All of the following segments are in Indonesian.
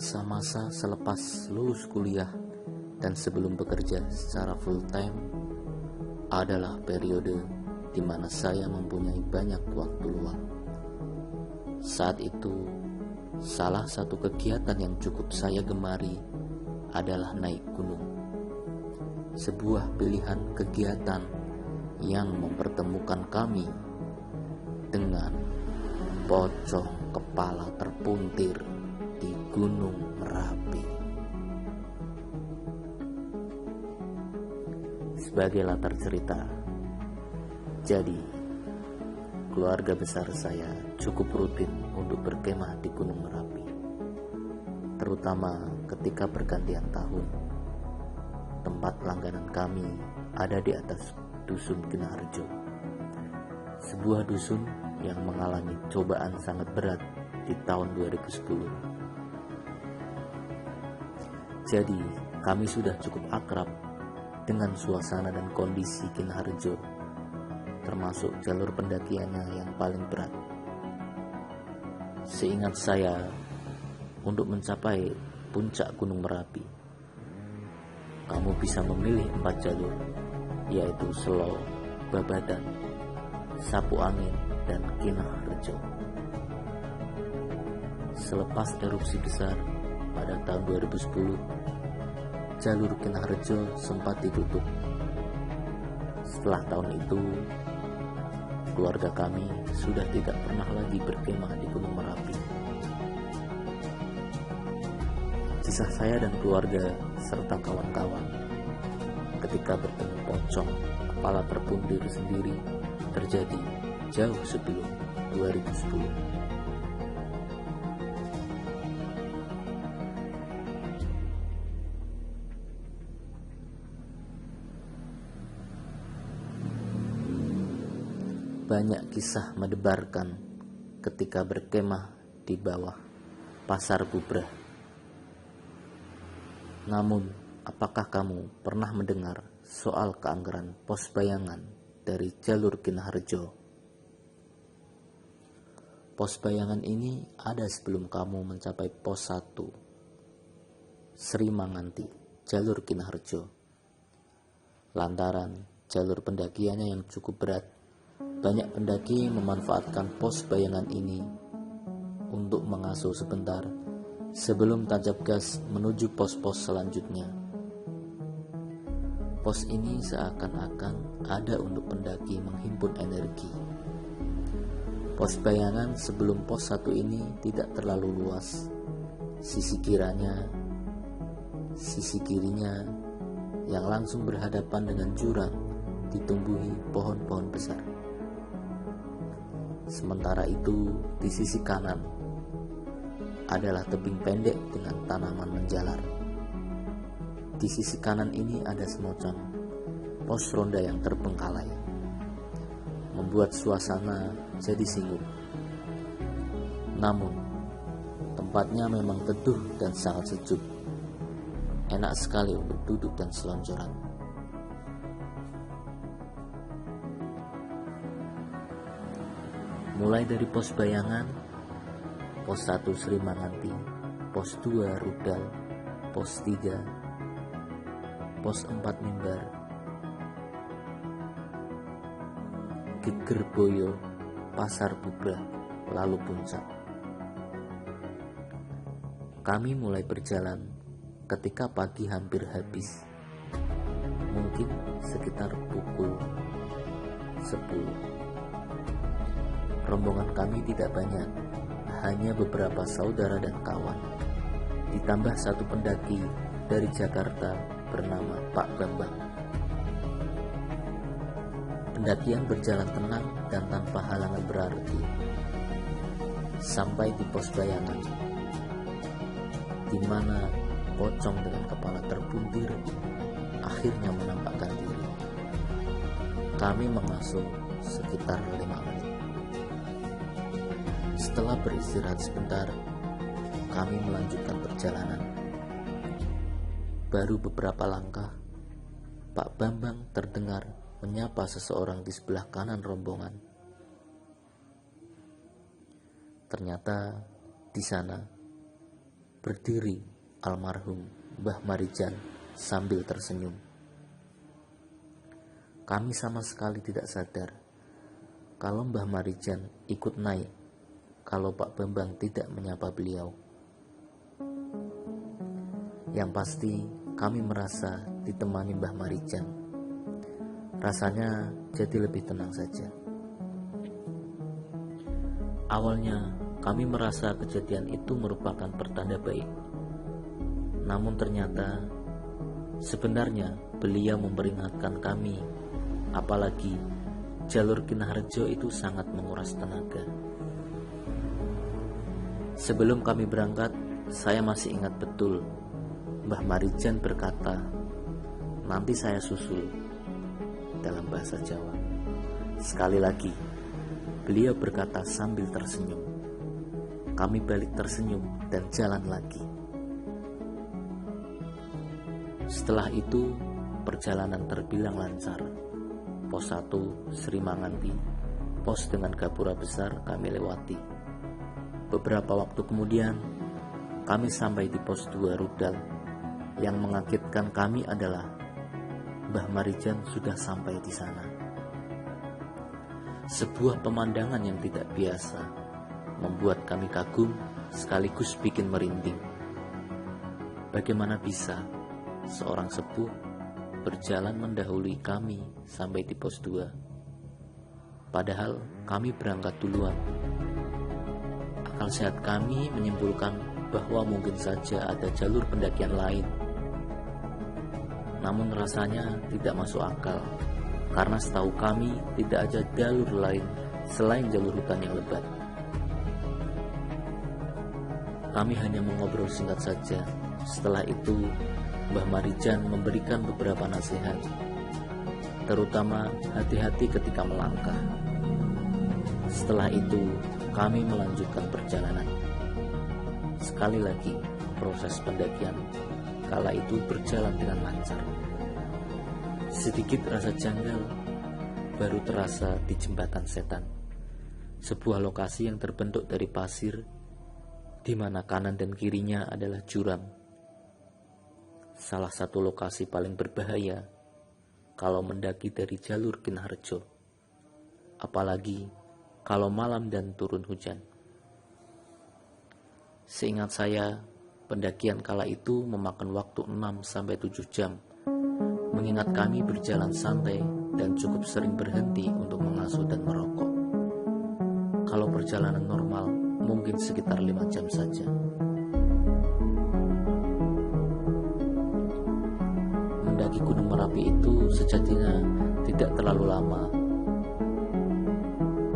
Masa-masa selepas lulus kuliah dan sebelum bekerja secara full time adalah periode di mana saya mempunyai banyak waktu luang. Saat itu, salah satu kegiatan yang cukup saya gemari adalah naik gunung. Sebuah pilihan kegiatan yang mempertemukan kami dengan pocong kepala terpuntir di Gunung Merapi. Sebagai latar cerita, jadi keluarga besar saya cukup rutin untuk berkemah di Gunung Merapi, terutama ketika pergantian tahun. Tempat langganan kami ada di atas Dusun Kinaharjo, sebuah dusun yang mengalami cobaan sangat berat di tahun 2010. Jadi, kami sudah cukup akrab dengan suasana dan kondisi Kinaharjo, termasuk jalur pendakiannya yang paling berat. Seingat saya, untuk mencapai puncak Gunung Merapi, kamu bisa memilih 4 jalur, yaitu Selo, Babadan, Sapu Angin, dan Kinaharjo. Selepas erupsi besar pada tahun 2010, jalur Kinaharjo sempat ditutup. Setelah tahun itu, keluarga kami sudah tidak pernah lagi berkemah di Gunung Merapi. Kisah saya dan keluarga serta kawan-kawan ketika bertemu pocong kepala terpuntir sendiri terjadi jauh sebelum 2010. Banyak kisah mendebarkan ketika berkemah di bawah Pasar Bubrah. Namun, apakah kamu pernah mendengar soal keanggaran pos bayangan dari jalur Kinaharjo? Pos bayangan ini ada sebelum kamu mencapai pos 1, Sri Manganti, jalur Kinaharjo. Lantaran jalur pendakiannya yang cukup berat, banyak pendaki memanfaatkan pos bayangan ini untuk mengasuh sebentar sebelum tancap gas menuju pos-pos selanjutnya. Pos ini seakan-akan ada untuk pendaki menghimpun energi. Pos bayangan sebelum pos 1 ini tidak terlalu luas. Sisi kirinya yang langsung berhadapan dengan jurang ditumbuhi pohon-pohon besar. Sementara itu, di sisi kanan adalah tebing pendek dengan tanaman menjalar. Di sisi kanan ini ada semacam pos ronda yang terbengkalai, membuat suasana jadi singgung. Namun, tempatnya memang teduh dan sangat sejuk. Enak sekali untuk duduk dan selonjoran. Mulai dari pos bayangan, pos 1 Sri Manganti, pos 2 Rudal, pos 3, pos 4 Mimbar, Gegerboyo, Pasar Bubrah, lalu puncak. Kami mulai berjalan ketika pagi hampir habis, mungkin sekitar pukul 10. Rombongan kami tidak banyak, hanya beberapa saudara dan kawan, ditambah satu pendaki dari Jakarta bernama Pak Bambang. Pendakian berjalan tenang dan tanpa halangan berarti. Sampai di pos bayangan, di mana pocong dengan kepala terpuntir akhirnya menampakkan diri. Kami mengasuh sekitar 5 menit. Setelah beristirahat sebentar, kami melanjutkan perjalanan. Baru beberapa langkah, Pak Bambang terdengar menyapa seseorang di sebelah kanan rombongan. Ternyata di sana berdiri almarhum Mbah Marijan sambil tersenyum. Kami sama sekali tidak sadar kalau Mbah Marijan ikut naik kalau Pak Bambang tidak menyapa beliau. Yang pasti kami merasa ditemani Mbah Marijan. Rasanya jadi lebih tenang saja. Awalnya kami merasa kejadian itu merupakan pertanda baik. Namun ternyata sebenarnya beliau memperingatkan kami, apalagi jalur Kinaharjo itu sangat menguras tenaga. Sebelum kami berangkat, saya masih ingat betul Mbah Marijan berkata, "Nanti saya susul," dalam bahasa Jawa. Sekali lagi, beliau berkata sambil tersenyum. Kami balik tersenyum dan jalan lagi. Setelah itu, perjalanan terbilang lancar. Pos 1 Sri Manganti, pos dengan gapura besar kami lewati. Beberapa waktu kemudian, kami sampai di pos 2 Rudal. Yang mengagetkan kami adalah Mbah Marijan sudah sampai di sana. Sebuah pemandangan yang tidak biasa membuat kami kagum sekaligus bikin merinding. Bagaimana bisa seorang sepuh berjalan mendahului kami sampai di pos 2? Padahal kami berangkat duluan. Akal sehat kami menyimpulkan bahwa mungkin saja ada jalur pendakian lain. Namun rasanya tidak masuk akal, karena setahu kami tidak ada jalur lain selain jalur hutan yang lebat. Kami hanya mengobrol singkat saja. Setelah itu, Mbah Marijan memberikan beberapa nasihat, terutama hati-hati ketika melangkah. Setelah itu, kami melanjutkan perjalanan. Sekali lagi, proses pendakian kala itu berjalan dengan lancar. Sedikit rasa janggal baru terasa di Jembatan Setan, sebuah lokasi yang terbentuk dari pasir, di mana kanan dan kirinya adalah jurang. Salah satu lokasi paling berbahaya kalau mendaki dari jalur Kinaharjo, apalagi kalau malam dan turun hujan. Seingat saya, pendakian kala itu memakan waktu 6-7 jam, mengingat kami berjalan santai dan cukup sering berhenti untuk mengasuh dan merokok. Kalau perjalanan normal, mungkin sekitar 5 jam saja. Mendaki Gunung Merapi itu sejatinya tidak terlalu lama.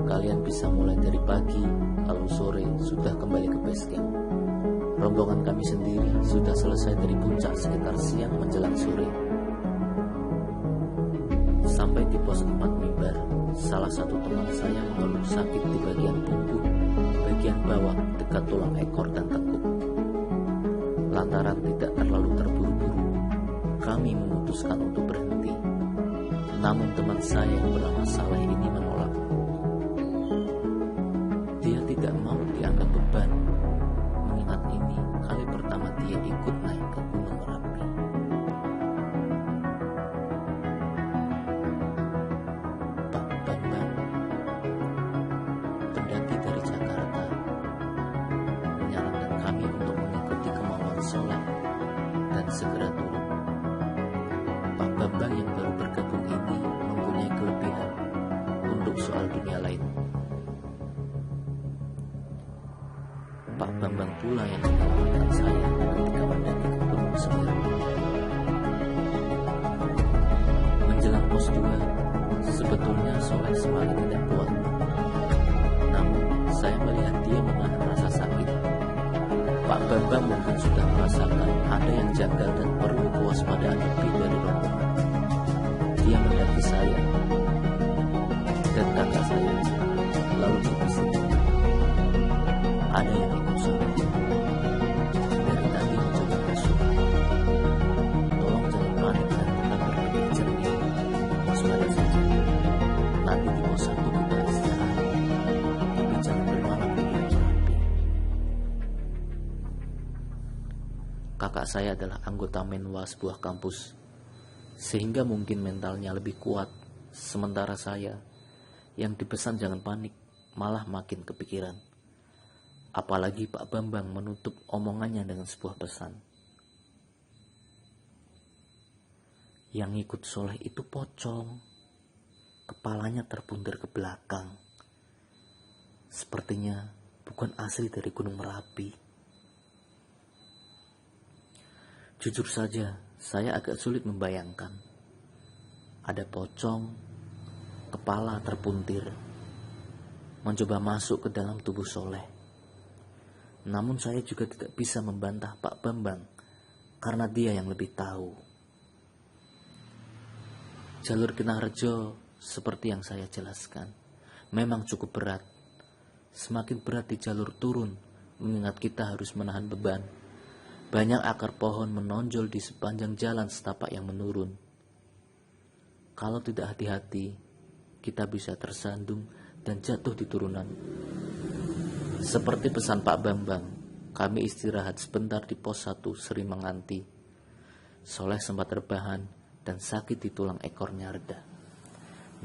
Kalian bisa mulai dari pagi, lalu sore sudah kembali ke base camp. Rombongan kami sendiri sudah selesai dari puncak sekitar siang menjelang sore. Sampai di pos 4 Mimbar, salah satu teman saya mengeluh sakit di bagian punggung, bagian bawah dekat tulang ekor dan tengkuk. Lantaran tidak terlalu terburu-buru, kami memutuskan untuk berhenti. Namun teman saya yang bernama Saleh ini menolak. Dia tidak mau dianggap beban, mengingat ini kali pertama dia ikut naik ke Gunung Merapi. Pak Bambang, pendaki dari Jakarta, menyarankan kami untuk mengikuti kemauan sholat dan segera turun. Pak Bambang yang baru bergabung ini mempunyai kelebihan untuk soal dunia lain. Pak Bambang pula yang menyelamatkan saya ketika mendaki ke Gunung Semeru. Menjelang pos 2, sebetulnya Soleh semakin tidak kuat. Namun, saya melihat dia menahan rasa sakit. Pak Bambang mungkin sudah merasakan ada yang janggal dan perlu kewaspadaan lebih dari rombongan. Dia mendaki saya dan kakak saya, lalu berbisik, "Ada yang ikut Soleh. Dari tadi mencoba masuk. Tolong jangan panik dan tetap berpikir jernih. Waspada saja. Nanti di pos 1 kita istirahat. Tapi jangan bermalam di Gunung Merapi." kakak saya adalah anggota Menwa sebuah kampus, sehingga mungkin mentalnya lebih kuat. Sementara saya, yang dipesan jangan panik, malah makin kepikiran. Apalagi Pak Bambang menutup omongannya dengan sebuah pesan. Yang ikut soleh itu pocong, kepalanya terpuntir ke belakang. Sepertinya bukan asli dari Gunung Merapi. Jujur saja, saya agak sulit membayangkan. Ada pocong, kepala terpuntir, mencoba masuk ke dalam tubuh soleh. Namun saya juga tidak bisa membantah Pak Bambang, karena dia yang lebih tahu. Jalur Kenarjo, seperti yang saya jelaskan, memang cukup berat. Semakin berat di jalur turun, mengingat kita harus menahan beban. Banyak akar pohon menonjol di sepanjang jalan setapak yang menurun. Kalau tidak hati-hati, kita bisa tersandung dan jatuh di turunan. Seperti pesan Pak Bambang, kami istirahat sebentar di pos 1 Sri Menganti. Soleh sempat terbahan dan sakit di tulang ekornya reda.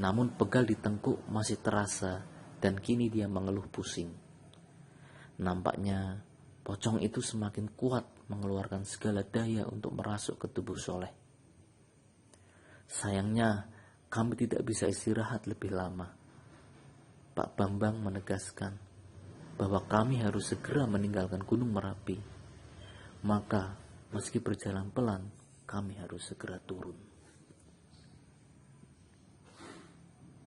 Namun pegal di tengkuk masih terasa dan kini dia mengeluh pusing. Nampaknya pocong itu semakin kuat mengeluarkan segala daya untuk merasuk ke tubuh Soleh. Sayangnya kami tidak bisa istirahat lebih lama. Pak Bambang menegaskan bahwa kami harus segera meninggalkan Gunung Merapi. Maka meski berjalan pelan, kami harus segera turun.